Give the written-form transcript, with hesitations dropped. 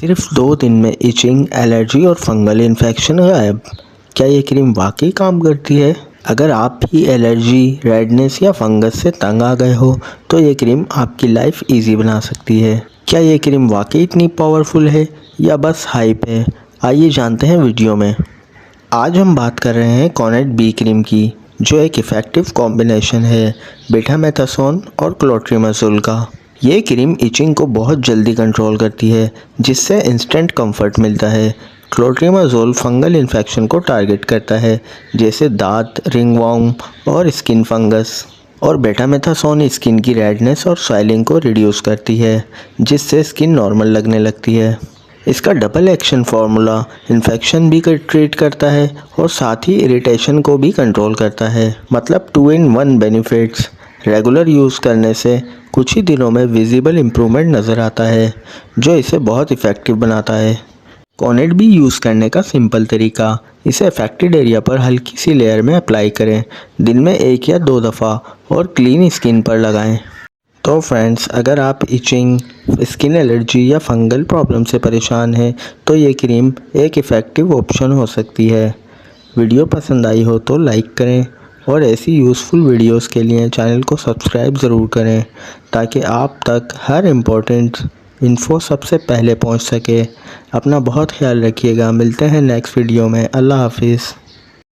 सिर्फ 2 दिन में इचिंग, एलर्जी और फंगल इन्फेक्शन गायब। क्या ये क्रीम वाकई काम करती है? अगर आप भी एलर्जी, रेडनेस या फंगस से तंग आ गए हो तो ये क्रीम आपकी लाइफ इजी बना सकती है। क्या ये क्रीम वाकई इतनी पावरफुल है या बस हाइप है? आइए जानते हैं वीडियो में। आज हम बात कर रहे हैं कॉनेट बी क्रीम की, जो एक इफ़ेक्टिव कॉम्बिनेशन है बेटामेथासोन और क्लोट्रिमाजोल का। ये क्रीम इचिंग को बहुत जल्दी कंट्रोल करती है, जिससे इंस्टेंट कंफर्ट मिलता है। क्लोट्रिमाजोल फंगल इन्फेक्शन को टारगेट करता है, जैसे दांत, रिंगवॉर्म और स्किन फंगस। और बेटामेथासोन स्किन की रेडनेस और स्वेलिंग को रिड्यूस करती है, जिससे स्किन नॉर्मल लगने लगती है। इसका डबल एक्शन फार्मूला इन्फेक्शन भी ट्रीट करता है और साथ ही इरिटेशन को भी कंट्रोल करता है। मतलब 2 in 1 बेनिफिट्स। रेगुलर यूज़ करने से कुछ ही दिनों में विजिबल इम्प्रूवमेंट नज़र आता है, जो इसे बहुत इफ़ेक्टिव बनाता है। कॉनेट बी यूज़ करने का सिंपल तरीका, इसे अफेक्टेड एरिया पर हल्की सी लेयर में अप्लाई करें। दिन में 1 या 2 दफ़ा और क्लीन स्किन पर लगाएं। तो फ्रेंड्स, अगर आप इचिंग, स्किन एलर्जी या फंगल प्रॉब्लम से परेशान हैं तो ये क्रीम एक इफ़ेक्टिव ऑप्शन हो सकती है। वीडियो पसंद आई हो तो लाइक करें और ऐसी यूज़फुल वीडियोस के लिए चैनल को सब्सक्राइब ज़रूर करें, ताकि आप तक हर इम्पोर्टेंट इन्फो सबसे पहले पहुंच सके। अपना बहुत ख्याल रखिएगा। मिलते हैं नेक्स्ट वीडियो में। अल्लाह हाफिज़।